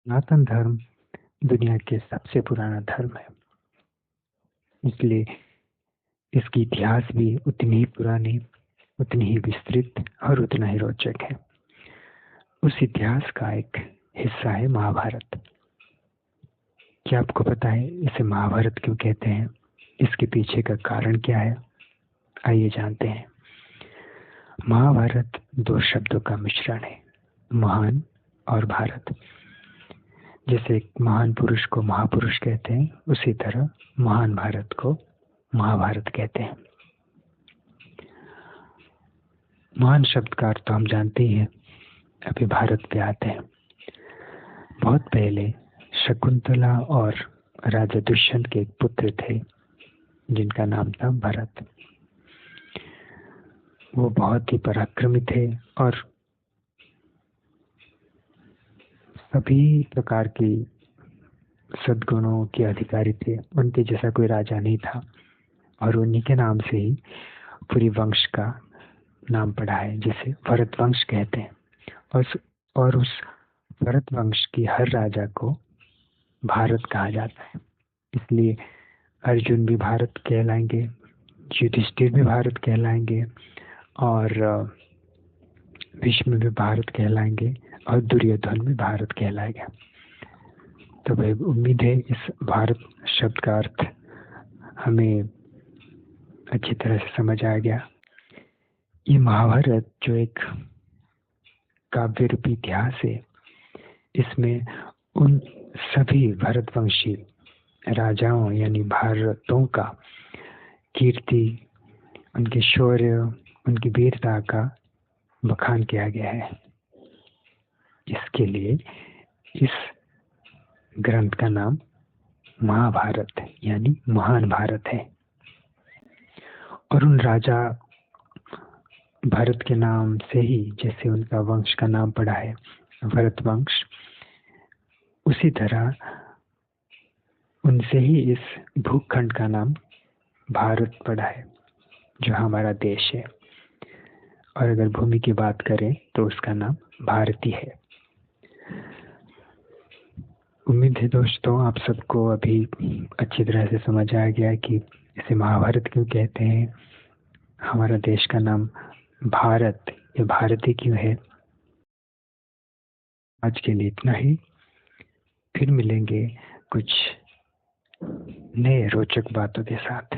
सनातन धर्म दुनिया के सबसे पुराना धर्म है, इसलिए इसकी इतिहास भी उतनी ही पुरानी, उतनी ही विस्तृत और उतना ही रोचक है। उस इतिहास का एक हिस्सा है महाभारत। क्या आपको पता है इसे महाभारत क्यों कहते हैं? इसके पीछे का कारण क्या है? आइए जानते हैं। महाभारत दो शब्दों का मिश्रण है, महान और भारत। जैसे एक महान पुरुष को महापुरुष कहते हैं, उसी तरह महान भारत को महाभारत कहते हैं। महान शब्द का अर्थ तो हम जानते ही हैं। अभी भारत पे आते हैं। बहुत पहले शकुंतला और राजा दुष्यंत के एक पुत्र थे जिनका नाम था भरत। वो बहुत ही पराक्रमी थे और सभी प्रकार की सद्गुणों के अधिकारी थे। उनके जैसा कोई राजा नहीं था और उन्हीं के नाम से ही पूरी वंश का नाम पड़ा है, जिसे भरत वंश कहते हैं। और उस भरत वंश की हर राजा को भारत कहा जाता है। इसलिए अर्जुन भी भारत कहलाएंगे, युधिष्ठिर भी भारत कहलाएंगे और भीष्म भी भारत कहलाएंगे और दुर्योधन भी भारत कहलाएगा। तो भाई उम्मीद है इस भारत शब्द का अर्थ हमें अच्छी तरह से समझ आ गया। ये महाभारत जो एक काव्य रूपी इतिहास है, इसमें उन सभी भारतवंशी राजाओं यानी भारतों का कीर्ति, उनके शौर्य, उनकी वीरता का बखान किया गया है। इसके लिए इस ग्रंथ का नाम महाभारत यानी महान भारत है। और उन राजा भरत के नाम से ही जैसे उनका वंश का नाम पड़ा है भरत वंश, उसी तरह उनसे ही इस भूखंड का नाम भारत पड़ा है, जो हमारा देश है। और अगर भूमि की बात करें तो उसका नाम भारती है। उम्मीद है दोस्तों आप सबको अभी अच्छी तरह से समझ आ गया कि इसे महाभारत क्यों कहते हैं, हमारा देश का नाम भारत या भारती क्यों है। आज के लिए इतना ही। फिर मिलेंगे कुछ नए रोचक बातों के साथ।